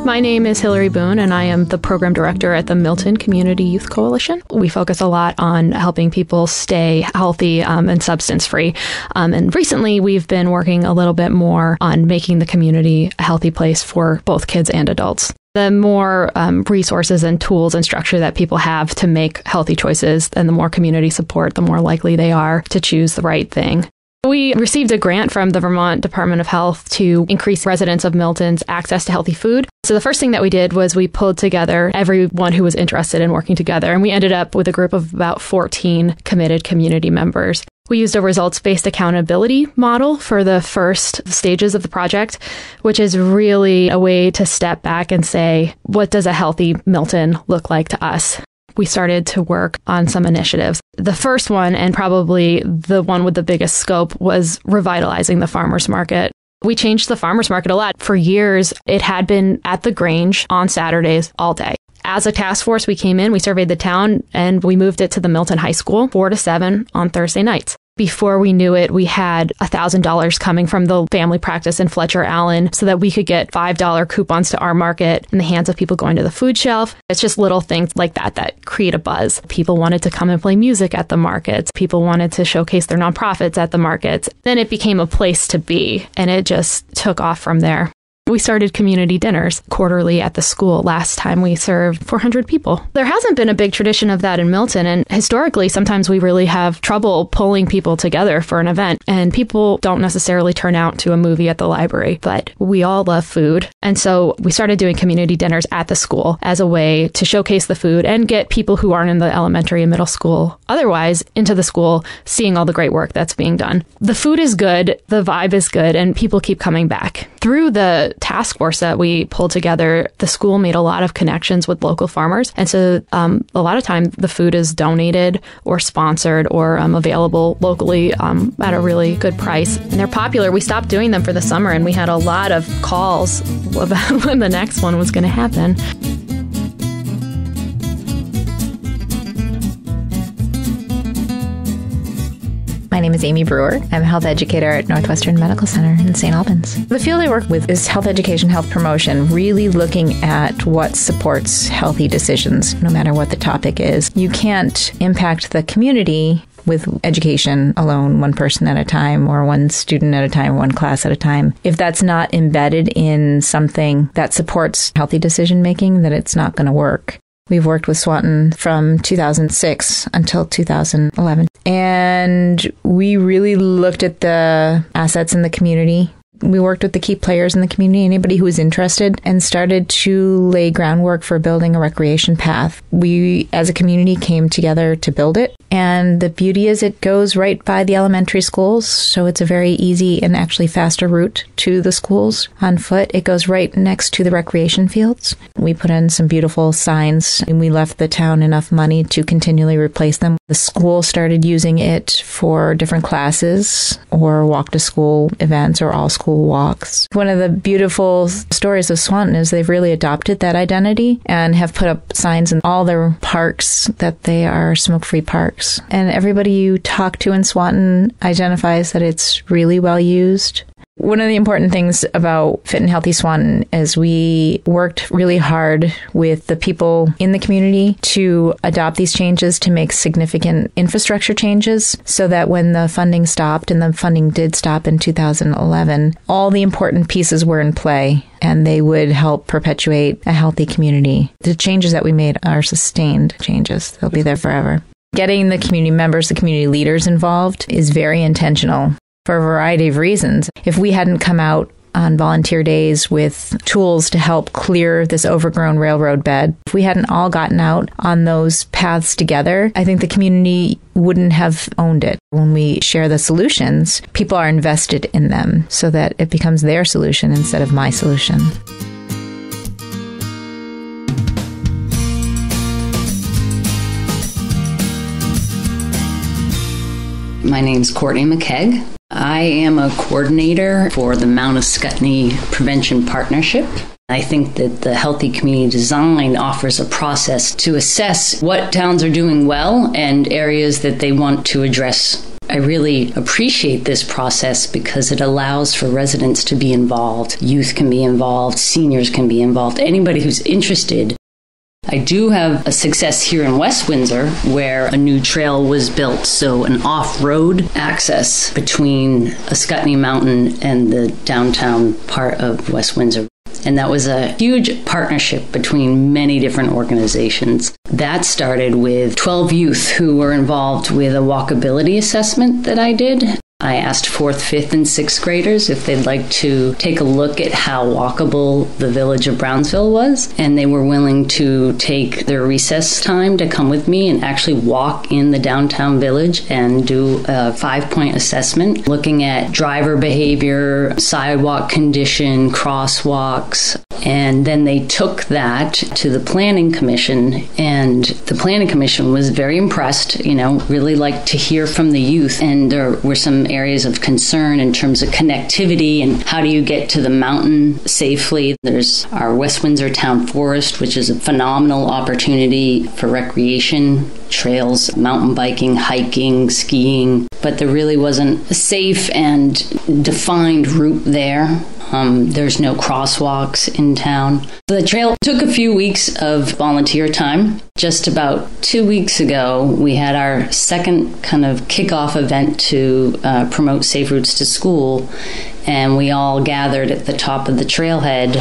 My name is Hillary Boone, and I am the program director at the Milton Community Youth Coalition. We focus a lot on helping people stay healthy and substance-free. And recently, we've been working a little bit more on making the community a healthy place for both kids and adults. The more resources and tools and structure that people have to make healthy choices, and the more community support, the more likely they are to choose the right thing. We received a grant from the Vermont Department of Health to increase residents of Milton's access to healthy food. So the first thing that we did was we pulled together everyone who was interested in working together, and we ended up with a group of about 14 committed community members. We used a results-based accountability model for the first stages of the project, which is really a way to step back and say, what does a healthy Milton look like to us? We started to work on some initiatives. The first one, and probably the one with the biggest scope, was revitalizing the farmers market. We changed the farmers market a lot. For years, it had been at the Grange on Saturdays all day. As a task force, we came in, we surveyed the town, and we moved it to the Milton High School 4 to 7 on Thursday nights. Before we knew it, we had $1,000 coming from the family practice in Fletcher Allen so that we could get $5 coupons to our market in the hands of people going to the food shelf. It's just little things like that that create a buzz. People wanted to come and play music at the markets. People wanted to showcase their nonprofits at the markets. Then it became a place to be, and it just took off from there. We started community dinners quarterly at the school. Last time we served 400 people. There hasn't been a big tradition of that in Milton, and historically, sometimes we really have trouble pulling people together for an event, and people don't necessarily turn out to a movie at the library, but we all love food. And so we started doing community dinners at the school as a way to showcase the food and get people who aren't in the elementary and middle school otherwise into the school, seeing all the great work that's being done. The food is good, the vibe is good, and people keep coming back. Through the task force that we pulled together, the school made a lot of connections with local farmers. And so a lot of time the food is donated or sponsored or available locally at a really good price. And they're popular. We stopped doing them for the summer, and we had a lot of calls about when the next one was going to happen. My name is Amy Brewer. I'm a health educator at Northwestern Medical Center in St. Albans. The field I work with is health education, health promotion, really looking at what supports healthy decisions, no matter what the topic is. You can't impact the community with education alone, one person at a time or one student at a time, one class at a time. If that's not embedded in something that supports healthy decision making, then it's not going to work. We've worked with Swanton from 2006 until 2011. And we really looked at the assets in the community. We worked with the key players in the community, anybody who was interested, and started to lay groundwork for building a recreation path. We, as a community, came together to build it. And the beauty is it goes right by the elementary schools, so it's a very easy and actually faster route to the schools on foot. It goes right next to the recreation fields. We put in some beautiful signs, and we left the town enough money to continually replace them. The school started using it for different classes or walk-to-school events or all-school walks. One of the beautiful stories of Swanton is they've really adopted that identity and have put up signs in all their parks that they are smoke-free parks. And everybody you talk to in Swanton identifies that it's really well used. One of the important things about Fit and Healthy Swanton is we worked really hard with the people in the community to adopt these changes, to make significant infrastructure changes so that when the funding stopped, and the funding did stop in 2011, all the important pieces were in play and they would help perpetuate a healthy community. The changes that we made are sustained changes. They'll be there forever. Getting the community members, the community leaders involved is very intentional. For a variety of reasons. If we hadn't come out on volunteer days with tools to help clear this overgrown railroad bed, if we hadn't all gotten out on those paths together, I think the community wouldn't have owned it. When we share the solutions, people are invested in them so that it becomes their solution instead of my solution. My name's Courtney McKegg. I am a coordinator for the Mount Ascutney Prevention Partnership. I think that the Healthy Community Design offers a process to assess what towns are doing well and areas that they want to address I really appreciate this process because it allows for residents to be involved. Youth can be involved, seniors can be involved, anybody who's interested. I do have a success here in West Windsor where a new trail was built, so an off-road access between Ascutney Mountain and the downtown part of West Windsor. And that was a huge partnership between many different organizations. That started with 12 youth who were involved with a walkability assessment that I did. I asked 4th, 5th, and 6th graders if they'd like to take a look at how walkable the village of Brownsville was, and they were willing to take their recess time to come with me and actually walk in the downtown village and do a 5-point assessment, looking at driver behavior, sidewalk condition, crosswalks. And then they took that to the Planning Commission, and the Planning Commission was very impressed, really liked to hear from the youth. And there were some areas of concern in terms of connectivity and how do you get to the mountain safely. There's our West Windsor Town Forest, which is a phenomenal opportunity for recreation, trails, mountain biking, hiking, skiing, but there really wasn't a safe and defined route there. There's no crosswalks in town. The trail took a few weeks of volunteer time. Just about 2 weeks ago, we had our second kind of kickoff event to promote safe routes to school, and we all gathered at the top of the trailhead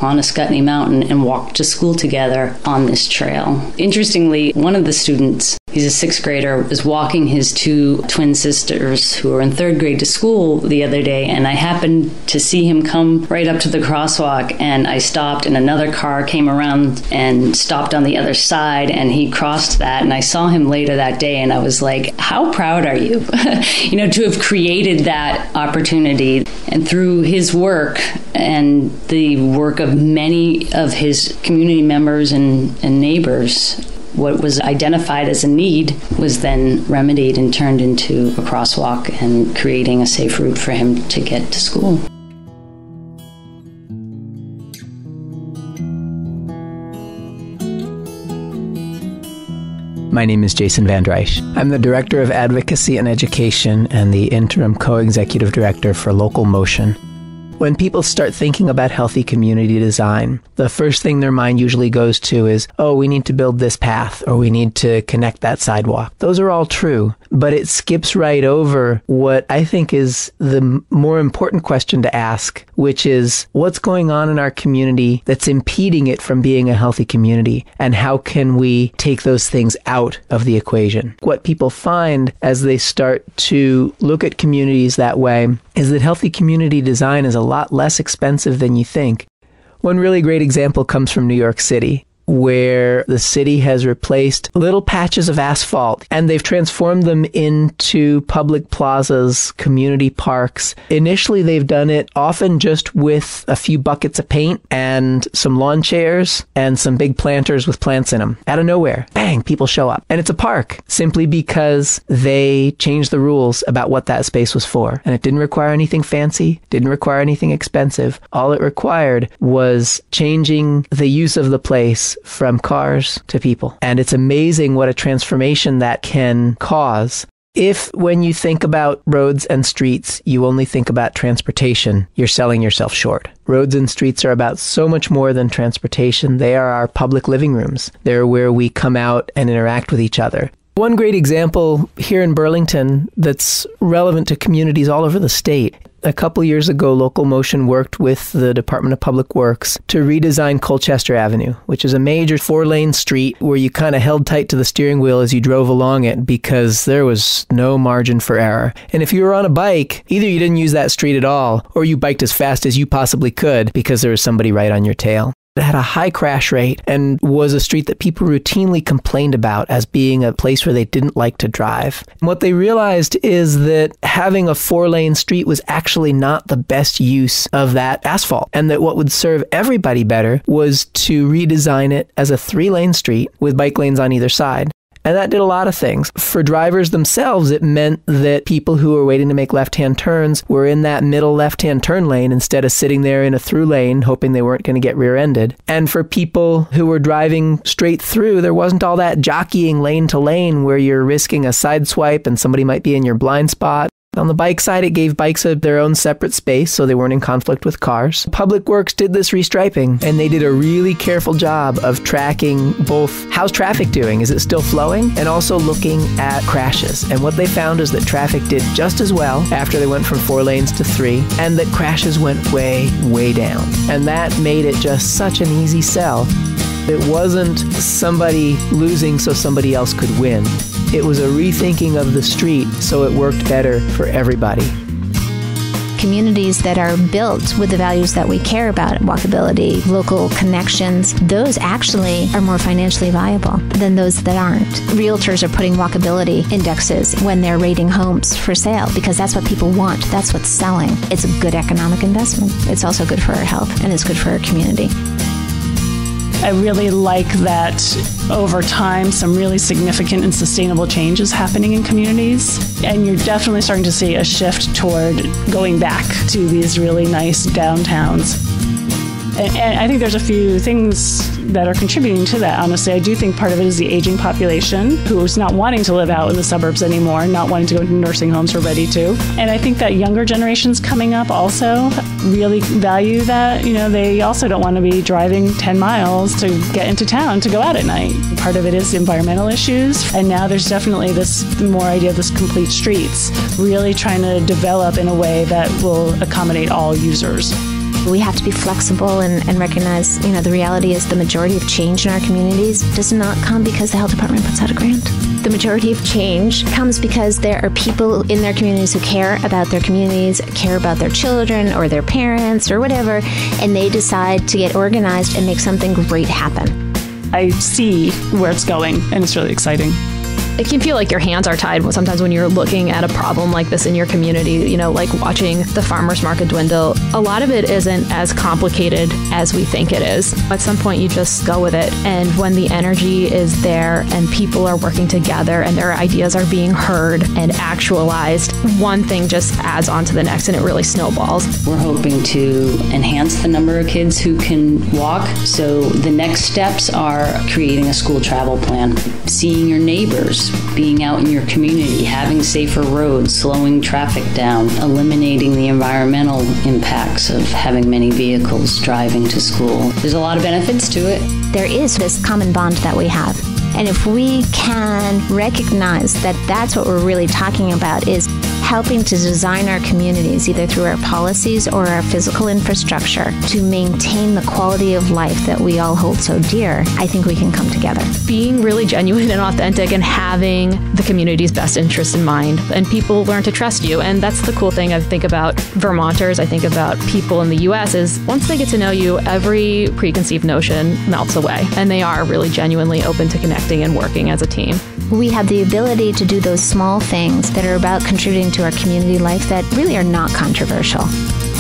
on Ascutney Mountain and walked to school together on this trail. Interestingly, one of the students, he's a 6th grader, was walking his 2 twin sisters who were in 3rd grade to school the other day, and I happened to see him come right up to the crosswalk, and I stopped, and another car came around and stopped on the other side, and he crossed that, and I saw him later that day, and I was like, how proud are you, to have created that opportunity. And through his work and the work of many of his community members and neighbors, what was identified as a need was then remedied and turned into a crosswalk and creating a safe route for him to get to school. My name is Jason Van Drysch. I'm the Director of Advocacy and Education and the Interim Co-Executive Director for Local Motion. When people start thinking about healthy community design, the first thing their mind usually goes to is, we need to build this path, or we need to connect that sidewalk. Those are all true, but it skips right over what I think is the more important question to ask, which is, what's going on in our community that's impeding it from being a healthy community, and how can we take those things out of the equation? What people find as they start to look at communities that way is that healthy community design is a lot less expensive than you think. One really great example comes from New York City, where the city has replaced little patches of asphalt and they've transformed them into public plazas, community parks. Initially, they've done it often just with a few buckets of paint and some lawn chairs and some big planters with plants in them. Out of nowhere, bang, people show up. And it's a park simply because they changed the rules about what that space was for. And it didn't require anything fancy, didn't require anything expensive. All it required was changing the use of the place from cars to people. And it's amazing what a transformation that can cause. If, when you think about roads and streets, you only think about transportation, you're selling yourself short. Roads and streets are about so much more than transportation. They are our public living rooms. They're where we come out and interact with each other. One great example here in Burlington that's relevant to communities all over the state. A couple years ago, Local Motion worked with the Department of Public Works to redesign Colchester Avenue, which is a major 4-lane street where you kind of held tight to the steering wheel as you drove along it because there was no margin for error. And if you were on a bike, either you didn't use that street at all, or you biked as fast as you possibly could because there was somebody right on your tail. It had a high crash rate and was a street that people routinely complained about as being a place where they didn't like to drive. And what they realized is that having a 4-lane street was actually not the best use of that asphalt, and that what would serve everybody better was to redesign it as a 3-lane street with bike lanes on either side. And that did a lot of things. For drivers themselves, it meant that people who were waiting to make left-hand turns were in that middle left-hand turn lane instead of sitting there in a through lane hoping they weren't going to get rear-ended. And for people who were driving straight through, there wasn't all that jockeying lane to lane where you're risking a side swipe and somebody might be in your blind spot. On the bike side, it gave bikes their own separate space so they weren't in conflict with cars. Public Works did this restriping, and they did a really careful job of tracking both how's traffic doing, is it still flowing, and also looking at crashes. And what they found is that traffic did just as well after they went from 4 lanes to 3, and that crashes went way, way down. And that made it just such an easy sell. It wasn't somebody losing so somebody else could win. It was a rethinking of the street so it worked better for everybody. Communities that are built with the values that we care about, walkability, local connections, those actually are more financially viable than those that aren't. Realtors are putting walkability indexes when they're rating homes for sale because that's what people want. That's what's selling. It's a good economic investment. It's also good for our health, and it's good for our community. I really like that over time, some really significant and sustainable change is happening in communities. And you're definitely starting to see a shift toward going back to these really nice downtowns. And I think there's a few things that are contributing to that, honestly. I do think part of it is the aging population who's not wanting to live out in the suburbs anymore, not wanting to go into nursing homes or ready to. And I think that younger generations coming up also really value that. They also don't want to be driving 10 miles to get into town to go out at night. Part of it is environmental issues. And now there's definitely this more idea of this complete streets, really trying to develop in a way that will accommodate all users. We have to be flexible and recognize, the reality is the majority of change in our communities does not come because the health department puts out a grant. The majority of change comes because there are people in their communities who care about their communities, care about their children or their parents or whatever, and they decide to get organized and make something great happen. I see where it's going, and it's really exciting. It can feel like your hands are tied sometimes when you're looking at a problem like this in your community, like watching the farmers market dwindle. A lot of it isn't as complicated as we think it is. At some point, you just go with it. And when the energy is there and people are working together and their ideas are being heard and actualized, one thing just adds on to the next and it really snowballs. We're hoping to enhance the number of kids who can walk. So the next steps are creating a school travel plan, seeing your neighbors, being out in your community, having safer roads, slowing traffic down, eliminating the environmental impacts of having many vehicles driving to school. There's a lot of benefits to it. There is this common bond that we have. And if we can recognize that that's what we're really talking about is helping to design our communities, either through our policies or our physical infrastructure, to maintain the quality of life that we all hold so dear, I think we can come together. Being really genuine and authentic and having the community's best interest in mind, and people learn to trust you. And that's the cool thing I think about Vermonters, I think about people in the U.S. is once they get to know you, every preconceived notion melts away. And they are really genuinely open to connecting and working as a team. We have the ability to do those small things that are about contributing to our community life that really are not controversial.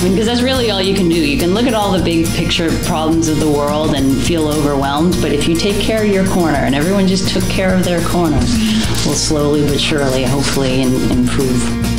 Because that's really all you can do. You can look at all the big picture problems of the world and feel overwhelmed, but if you take care of your corner, and everyone just took care of their corner, we'll slowly but surely, hopefully, improve.